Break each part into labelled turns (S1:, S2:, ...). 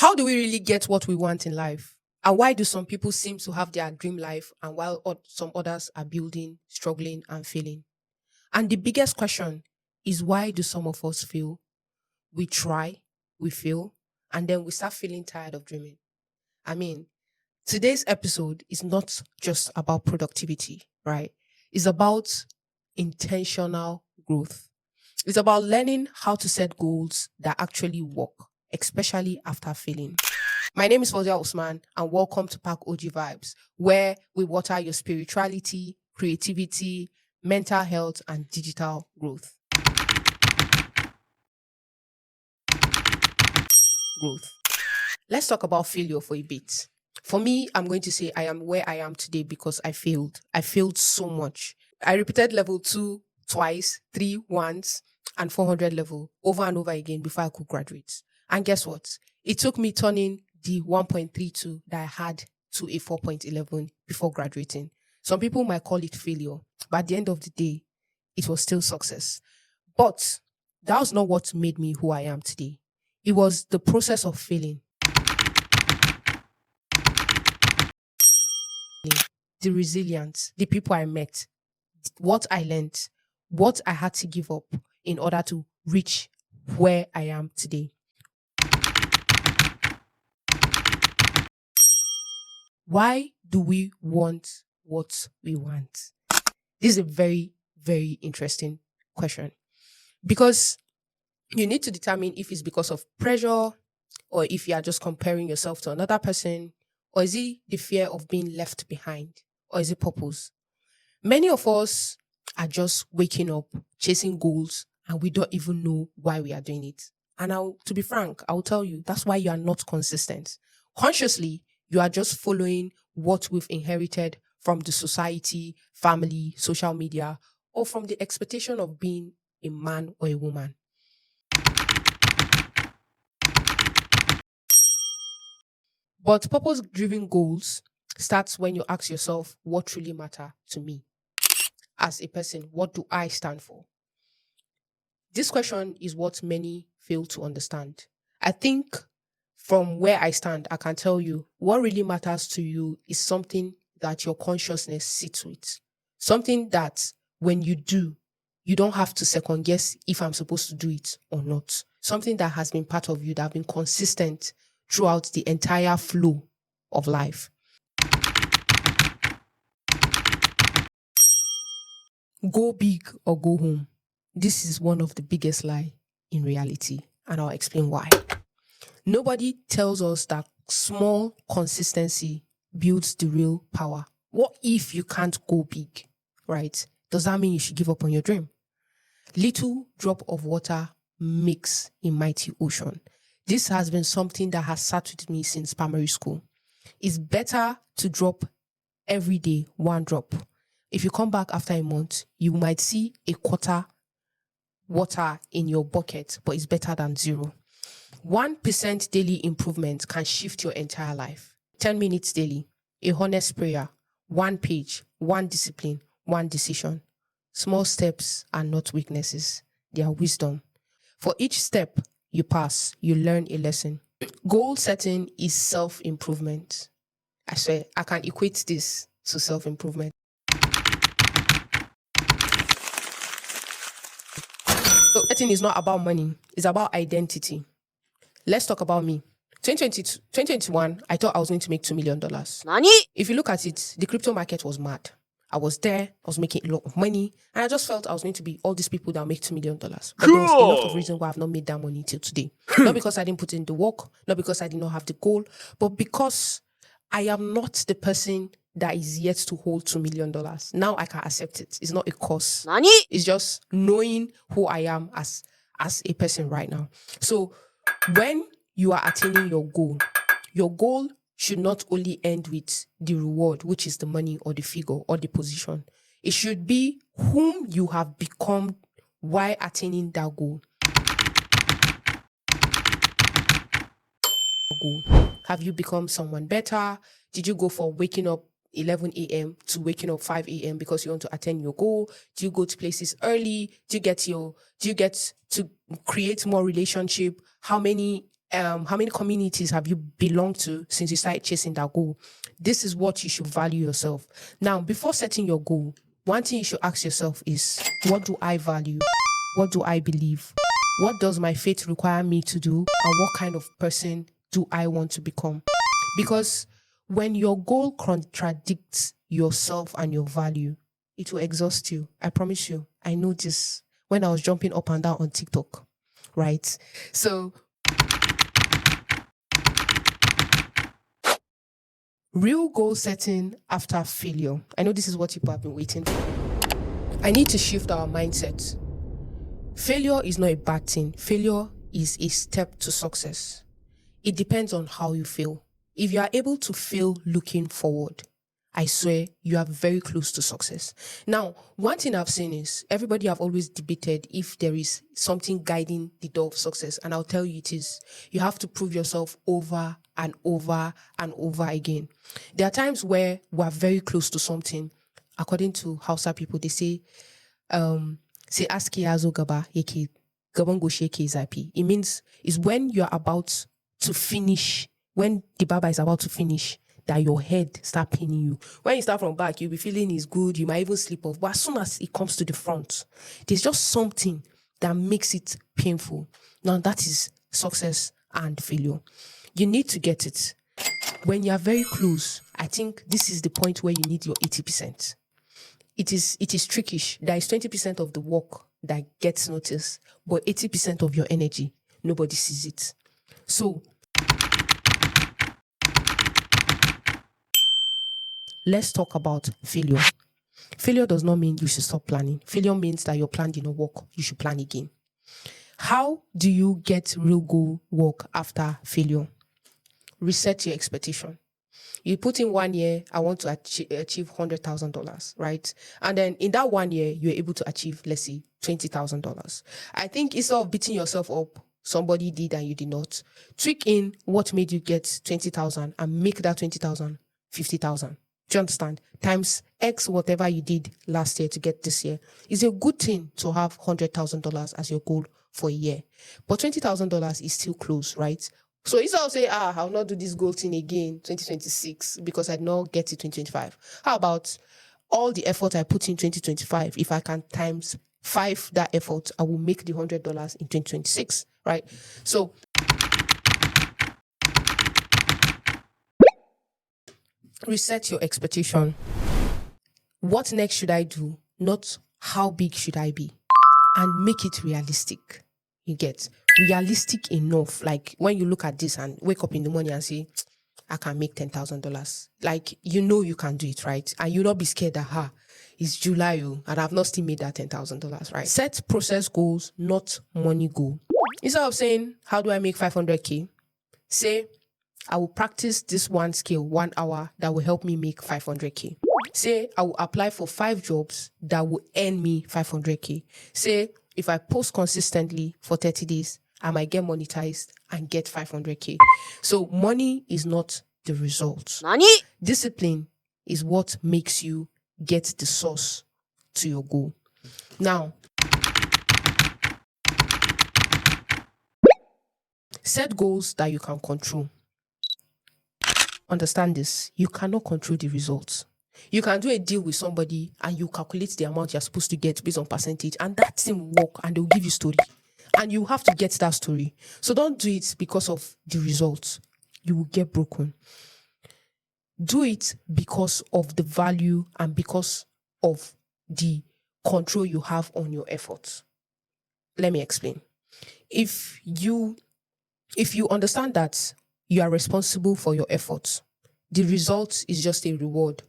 S1: How do we really get what we want in life? And why do some people seem to have their dream life and while some others are building, struggling, and failing? And the biggest question is, why do some of us fail? We try, we fail, and then we start feeling tired of dreaming. I mean, today's episode is not just about productivity, right? It's about intentional growth. It's about learning how to set goals that actually work, especially after failing. My name is Fozia Usman, and welcome to PAC.PODCAST Vibes, where we water your spirituality, creativity, mental health, and digital growth. Let's talk about failure for a bit. For me, I'm going to say I am where I am today because I failed. I failed so much. I repeated level 2 twice, 3 once, and 400 level over and over again before I could graduate. And guess what? It took me turning the 1.32 that I had to a 4.11 before graduating. Some people might call it failure, but at the end of the day, it was still success. But that was not what made me who I am today. It was the process of failing. The resilience, the people I met, what I learned, what I had to give up in order to reach where I am today. Why do we want what we want? This is a very, very interesting question, because you need to determine if it's because of pressure, or if you are just comparing yourself to another person, or is it the fear of being left behind, or is it purpose? Many of us are just waking up, chasing goals, and we don't even know why we are doing it. And to be frank, I'll tell you, that's why you are not consistent. Consciously, you are just following what we've inherited from the society, family, social media, or from the expectation of being a man or a woman. But purpose-driven goals starts when you ask yourself, what truly matters to me? As a person, what do I stand for? This question is what many fail to understand. I think from where I stand, I can tell you what really matters to you is something that your consciousness sits with. Something that when you do, you don't have to second guess if I'm supposed to do it or not. Something that has been part of you, that has been consistent throughout the entire flow of life. Go big or go home. This is one of the biggest lies in reality, and I'll explain why. Nobody tells us that small consistency builds the real power. What if you can't go big, right? Does that mean you should give up on your dream? Little drop of water makes a mighty ocean. This has been something that has sat with me since primary school. It's better to drop every day 1 drop. If you come back after a month, you might see a quarter water in your bucket, but it's better than 0. 1% daily improvement can shift your entire life. 10 minutes daily, a honest prayer, 1 page, 1 discipline, 1 decision. Small steps are not weaknesses, they are wisdom. For each step you pass, you learn a lesson. Goal setting is self-improvement. I swear, I can equate this to self-improvement. So setting is not about money, it's about identity. Let's talk about me. 2021, I thought I was going to make $2 million.
S2: Nani?
S1: If you look at it, the crypto market was mad. I was there, I was making a lot of money, and I just felt I was going to be all these people that make $2 million. But there was a lot of reasons why I've not made that money till today. Not because I didn't put in the work, not because I did not have the goal, but because I am not the person that is yet to hold $2 million. Now I can accept it. It's not a curse.
S2: Nani?
S1: It's just knowing who I am as a person right now. So when you are attaining your goal should not only end with the reward, which is the money or the figure or the position. It should be whom you have become while attaining that goal. Have you become someone better? Did you go for waking up 11 a.m. to waking up 5 a.m. because you want to attain your goal? Do you go to places early? Do you get to create more relationship? How many How many communities have you belonged to since you started chasing that goal? This is what you should value yourself. Now, before setting your goal, one thing you should ask yourself is, what do I value? What do I believe? What does my faith require me to do? And what kind of person do I want to become? Because when your goal contradicts yourself and your value, it will exhaust you. I promise you. I know this when I was jumping up and down on TikTok, right? So, real goal setting after failure. I know this is what people have been waiting for. I need to shift our mindset. Failure is not a bad thing. Failure is a step to success. It depends on how you fail. If you are able to fail looking forward, I swear you are very close to success. Now, one thing I've seen is everybody have always debated if there is something guiding the door of success. And I'll tell you it is. You have to prove yourself over and over and over again. There are times where we're very close to something. According to Hausa people, they say aski azo gaba yake gaban goshi yake zafi. It means it's when you're about to finish, when the baba is about to finish, that your head start paining you. When you start from back, you'll be feeling it's good. You might even slip off. But as soon as it comes to the front, there's just something that makes it painful. Now that is success and failure. You need to get it. When you're very close, I think this is the point where you need your 80%. It is trickish. There is 20% of the work that gets noticed, but 80% of your energy, nobody sees it. So, let's talk about failure. Failure does not mean you should stop planning. Failure means that your plan did not work. You should plan again. How do you get real goal work after failure? Reset your expectation. You put in 1 year, I want to achieve $100,000, right? And then in that 1 year, you're able to achieve, let's say, $20,000. I think instead of beating yourself up, somebody did and you did not, tweak in what made you get 20,000 and make that 20,000 50,000. Do you understand? Times X whatever you did last year to get this year. It's a good thing to have $100,000 as your goal for a year. But $20,000 is still close, right? So instead of saying, I'll not do this goal thing again 2026 because I did not get it 2025. How about all the effort I put in 2025? If I can times 5 that effort, I will make the $100 in 2026, right? So reset your expectation. What next should I do? Not how big should I be? And make it realistic. You get realistic enough. Like when you look at this and wake up in the morning and say, I can make $10,000. Like, you can do it, right? And you'll not be scared that, it's July and I've not still made that $10,000, right? Set process goals, not money goal. Instead of saying, how do I make 500K? Say, I will practice this one skill 1 hour that will help me make 500K. Say, I will apply for 5 jobs that will earn me 500K. Say, if I post consistently for 30 days, I might get monetized and get 500K. So money is not the result.
S2: Nani?
S1: Discipline is what makes you get the source to your goal. Now, set goals that you can control. Understand this. You cannot control the results. You can do a deal with somebody and you calculate the amount you're supposed to get based on percentage, and that thing will work and they'll give you story. And you have to get that story. So don't do it because of the results. You will get broken. Do it because of the value and because of the control you have on your efforts. Let me explain. If you understand that you are responsible for your efforts, the result is just a reward.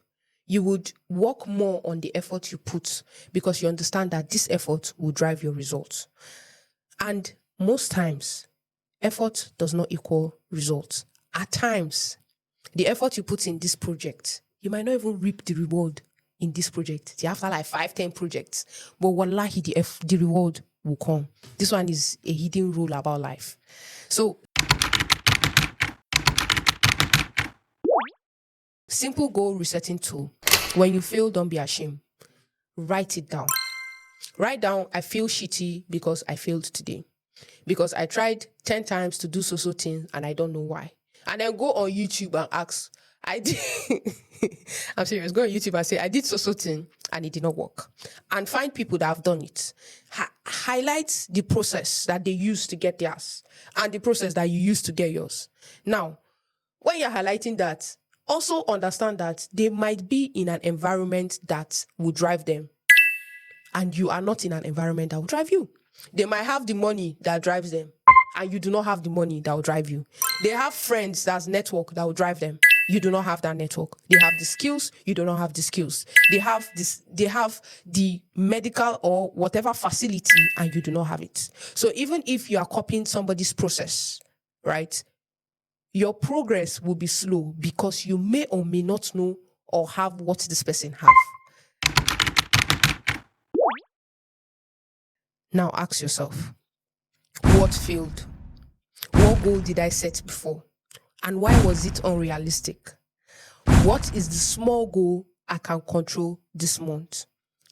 S1: You would work more on the effort you put because you understand that this effort will drive your results. And most times, effort does not equal results. At times, the effort you put in this project, you might not even reap the reward in this project. You have like 5-10 projects. But wallahi, the reward will come. This one is a hidden rule about life. So, simple goal resetting tool. When you fail, don't be ashamed. Write it down. Write down, I feel shitty because I failed today. because I tried 10 times to do so thing and I don't know why. And then go on YouTube and ask, I did, I'm serious, go on YouTube and say, I did so thing and it did not work. And find people that have done it. Highlight the process that they use to get theirs and the process that you use to get yours. Now, when you're highlighting that, also understand that they might be in an environment that will drive them. And you are not in an environment that will drive you. They might have the money that drives them, and you do not have the money that will drive you. They have friends that's network that will drive them. You do not have that network. They have the skills, you do not have the skills. They have the medical or whatever facility, and you do not have it. So even if you are copying somebody's process, right, your progress will be slow because you may or may not know or have what this person have. Now ask yourself, what failed? What goal did I set before? And why was it unrealistic? What is the small goal I can control this month?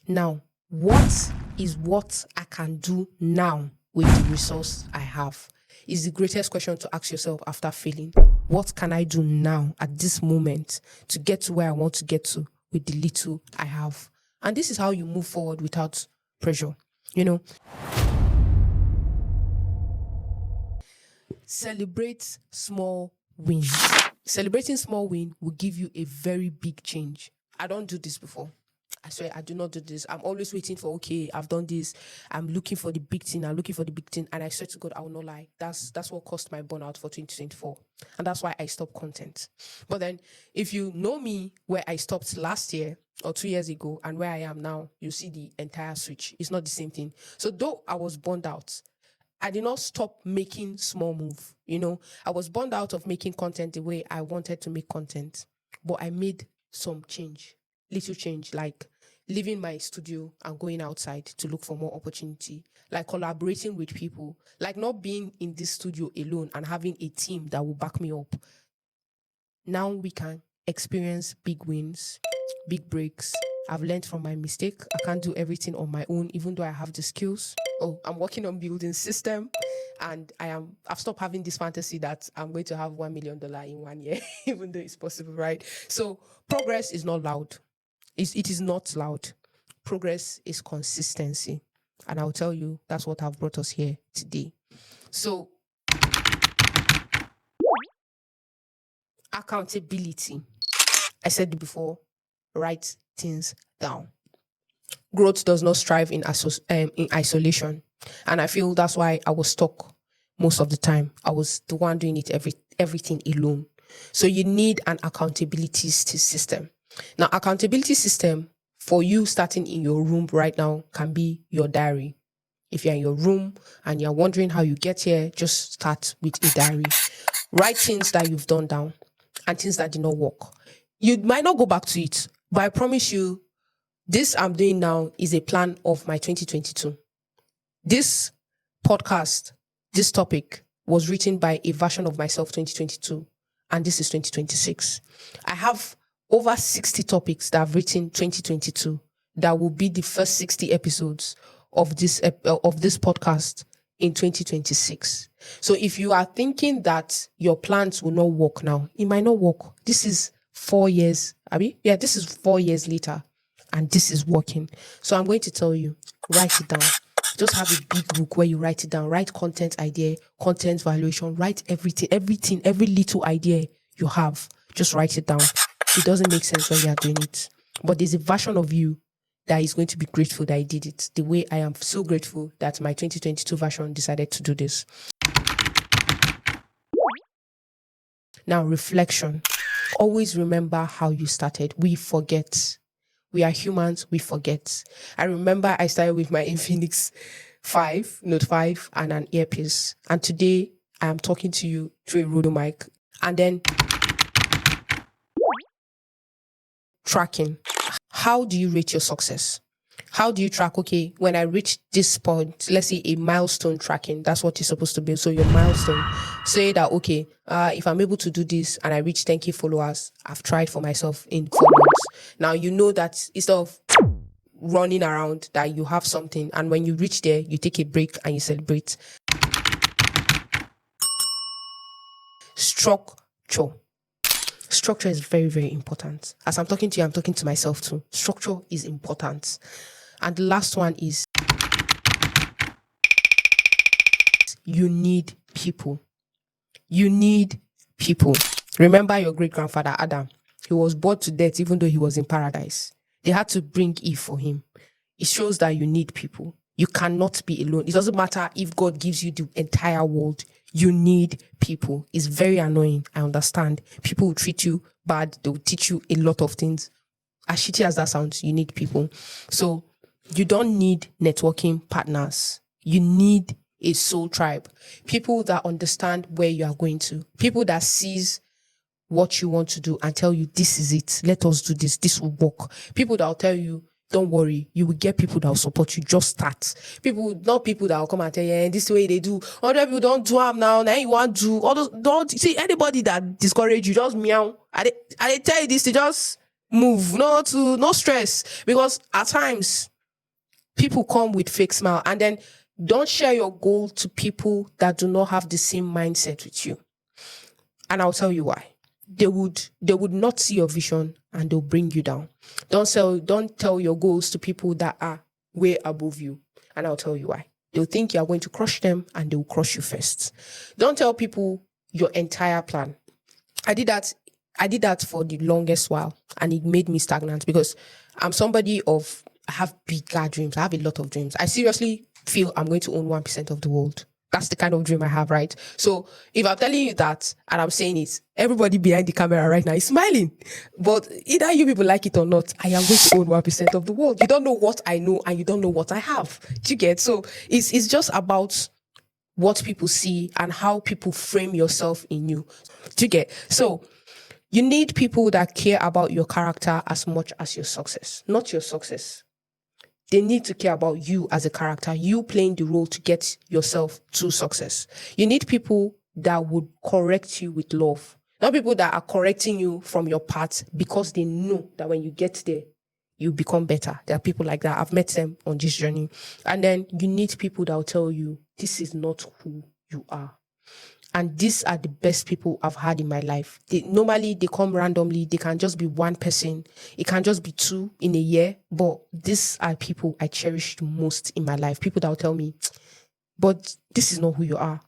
S1: Now, what is what I can do now with the resource I have? Is the greatest question to ask yourself after failing. What can I do now at this moment to get to where I want to get to with the little I have? And this is how you move forward without pressure. You know, celebrate small wins. Celebrating small win will give you a very big change. I don't do this before. I swear I do not do this. I'm always waiting for, okay, I've done this. I'm looking for the big thing. I'm looking for the big thing. And I swear to God, I will not lie. That's what caused my burnout for 2024. And that's why I stopped content. But then if you know me where I stopped last year or 2 years ago and where I am now, you see the entire switch. It's not the same thing. So though I was burned out, I did not stop making small move. I was burned out of making content the way I wanted to make content, but I made some change, little change, like leaving my studio and going outside to look for more opportunity, like collaborating with people, like not being in this studio alone and having a team that will back me up. Now we can experience big wins, big breaks. I've learned from my mistake. I can't do everything on my own, even though I have the skills. I'm working on building system, and I've stopped having this fantasy that I'm going to have $1 million in 1 year, even though it's possible, right? So progress is not loud. It is not loud. Progress is consistency. And I'll tell you, that's what have brought us here today. So accountability. I said it before, write things down. Growth does not strive in isolation. And I feel that's why I was stuck most of the time. I was the one doing it everything alone. So you need an accountability system. Now, accountability system for you starting in your room right now can be your diary. If you're in your room and you're wondering how you get here, just start with a diary. Write things that you've done down and things that did not work. You might not go back to it, but I promise you, this I'm doing now is a plan of my 2022. This podcast, this topic was written by a version of myself 2022, and this is 2026. I have over 60 topics that I've written 2022 that will be the first 60 episodes of this podcast in 2026. So if you are thinking that your plans will not work now, it might not work. This is 4 years, Abby. Yeah, this is 4 years later, and this is working. So I'm going to tell you, write it down. Just have a big book where you write it down. Write content idea, content valuation, write everything, every little idea you have. Just write it down. It doesn't make sense when you are doing it. But there's a version of you that is going to be grateful that I did it. The way I am so grateful that my 2022 version decided to do this. Now, reflection. Always remember how you started. We forget. We are humans, we forget. I remember I started with my Infinix 5, Note 5, and an earpiece. And today, I am talking to you through a Rodo mic. And then, tracking. How do you rate your success? How do you track, okay, when I reach this point, let's say a milestone tracking, that's what you're supposed to be. So your milestone, say that, okay, if I'm able to do this and I reach 10K followers, I've tried for myself in 4 months. Now, you know that instead of running around, that you have something. And when you reach there, you take a break and you celebrate. structure. Structure is very, very important. As I'm talking to you, I'm talking to myself too. Structure is important. And the last one is you need people. You need people. Remember your great-grandfather Adam. He was bored to death even though he was in paradise. They had to bring Eve for him. It shows that you need people. You cannot be alone. It doesn't matter if God gives you the entire world. You need people. It's very annoying. I understand. People will treat you bad. They will teach you a lot of things. As shitty as that sounds, you need people. So you don't need networking partners. You need a soul tribe. People that understand where you are going to. People that sees what you want to do and tell you, this is it. Let us do this. This will work. People that will tell you, don't worry, you will get people that will support you. Just start. People, not people that will come and tell you, this way they do. Other people don't do them now. Now you want to do. All those, don't see anybody that discourage you. Just meow. I tell you this to just move. No stress. Because at times, people come with fake smile, and then don't share your goal to people that do not have the same mindset with you. And I'll tell you why. They would not see your vision and they'll bring you down. Don't tell your goals to people that are way above you. And I'll tell you why. They'll think you're going to crush them and they'll crush you first. Don't tell people your entire plan. I did that for the longest while, and it made me stagnant because I'm somebody I have bigger dreams. I have a lot of dreams. I seriously feel I'm going to own 1% of the world. That's the kind of dream I have, right? So if I'm telling you that and I'm saying it, everybody behind the camera right now is smiling. But either you people like it or not, I am going to own 1% of the world. You don't know what I know and you don't know what I have. Do you get? So it's just about what people see and how people frame yourself in you. Do you get? So you need people that care about your character as much as your success, not your success. They need to care about you as a character, you playing the role to get yourself to success. You need people that would correct you with love, not people that are correcting you from your path because they know that when you get there, you become better. There are people like that. I've met them on this journey. And then you need people that will tell you, this is not who you are. And these are the best people I've had in my life. Normally, they come randomly. They can just be one person. It can just be two in a year. But these are people I cherish the most in my life. People that will tell me, but this is not who you are.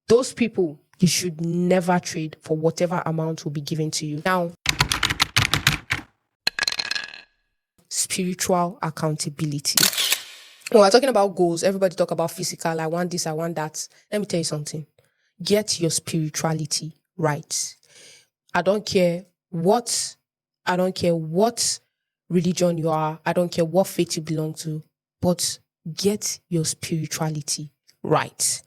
S1: Those people, you should never trade for whatever amount will be given to you. Now, spiritual accountability. When we're talking about goals, everybody talk about physical. I want this, I want that. Let me tell you something. Get your spirituality right. I don't care what religion you are. I don't care what faith you belong to, but get your spirituality right.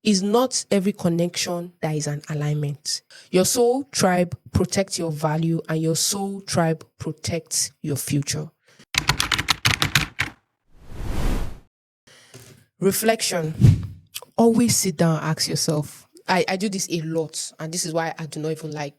S1: It's not every connection that is an alignment. Your soul tribe protects your value and your soul tribe protects your future. Reflection. Always sit down and ask yourself. I do this a lot, and this is why I do not even like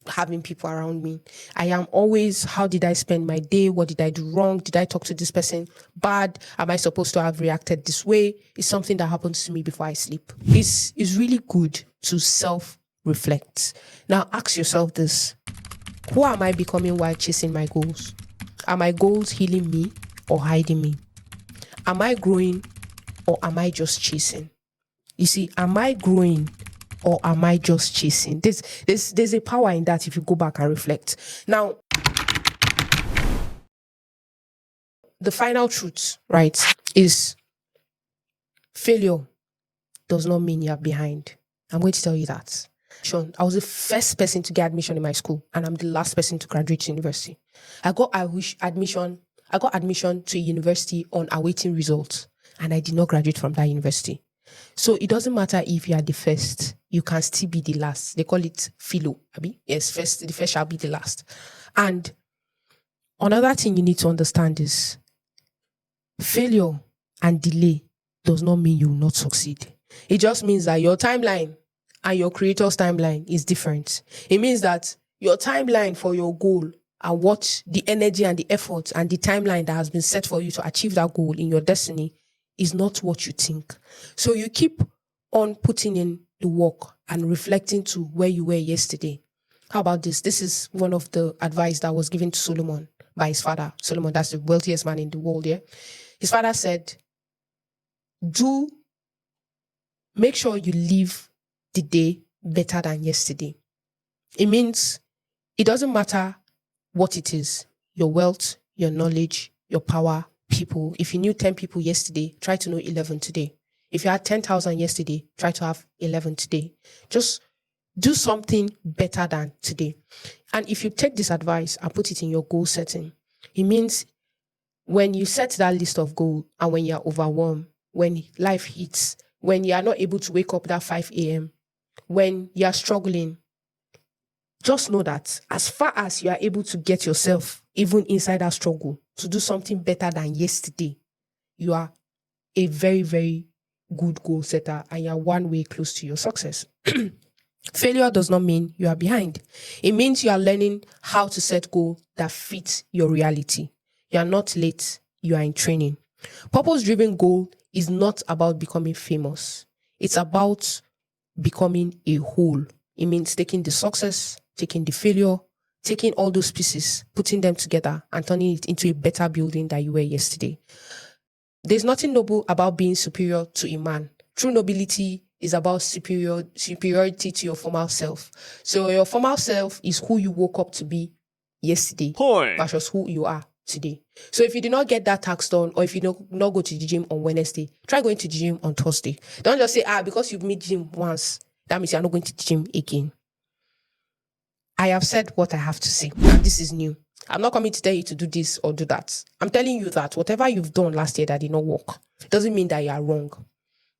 S1: having people around me. I am always, how did I spend my day? What did I do wrong? Did I talk to this person bad? Am I supposed to have reacted this way? It's something that happens to me before I sleep. It's really good to self-reflect. Now ask yourself this. Who am I becoming while chasing my goals? Are my goals healing me or hiding me? Am I growing or am I just chasing? You see, am I growing or am I just chasing? There's a power in that if you go back and reflect. Now, the final truth, right, is failure does not mean you're behind. I'm going to tell you that. I was the first person to get admission in my school, and I'm the last person to graduate university. I got admission to a university on awaiting results, and I did not graduate from that university. So it doesn't matter if you are the first, you can still be the last. They call it philo. Yes, the first shall be the last. And another thing you need to understand is failure and delay does not mean you will not succeed. It just means that your timeline and your creator's timeline is different. It means that your timeline for your goal and what the energy and the effort and the timeline that has been set for you to achieve that goal in your destiny is not what you think. So you keep on putting in the work and reflecting to where you were yesterday. How about this? This is one of the advice that was given to Solomon by his father. Solomon, that's the wealthiest man in the world, yeah? His father said, make sure you live the day better than yesterday. It means it doesn't matter what it is, your wealth, your knowledge, your power, people. If you knew 10 people yesterday, try to know 11 today. If you had 10,000 yesterday, try to have 11 today. Just do something better than today. And if you take this advice and put it in your goal setting, it means when you set that list of goals and when you're overwhelmed, when life hits, when you are not able to wake up that 5 a.m., when you are struggling, just know that as far as you are able to get yourself, even inside that struggle, to do something better than yesterday, you are a very, very good goal setter and you're one way close to your success. Failure does not mean you are behind. It means you are learning how to set goals that fit your reality. You are not late, you are in training. Purpose-driven goal is not about becoming famous. It's about becoming a whole. It means taking the success, taking the failure, taking all those pieces, putting them together and turning it into a better building than you were yesterday. There's nothing noble about being superior to a man. True nobility is about superiority to your former self. So your former self is who you woke up to be yesterday versus who you are today. So if you did not get that tax done, or if you do not go to the gym on Wednesday, try going to the gym on Thursday. Don't just say, because you've met gym once, that means you're not going to the gym again. I have said what I have to say, and this is new. I'm not coming to tell you to do this or do that. I'm telling you that whatever you've done last year that did not work, doesn't mean that you are wrong.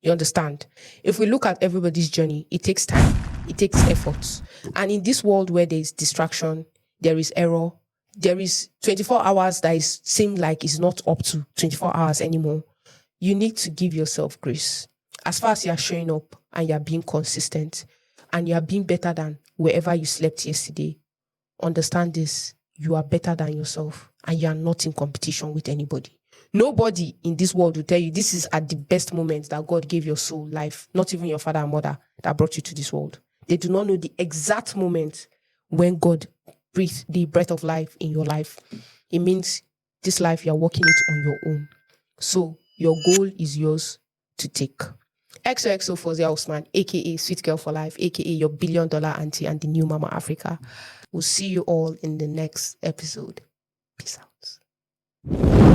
S1: You understand? If we look at everybody's journey, it takes time, it takes effort. And in this world where there is distraction, there is error, there is 24 hours that seem like it's not up to 24 hours anymore, you need to give yourself grace. As far as you're showing up and you're being consistent and you're being better than wherever you slept yesterday, understand this, you are better than yourself and you are not in competition with anybody. Nobody in this world will tell you this is at the best moment that God gave your soul life, not even your father and mother that brought you to this world. They do not know the exact moment when God breathed the breath of life in your life. It means this life, you're working it on your own. So your goal is yours to take. XOXO Fozia Osman, aka Sweet Girl for Life, aka your $1 billion auntie and the new Mama Africa. We'll see you all in the next episode. Peace out.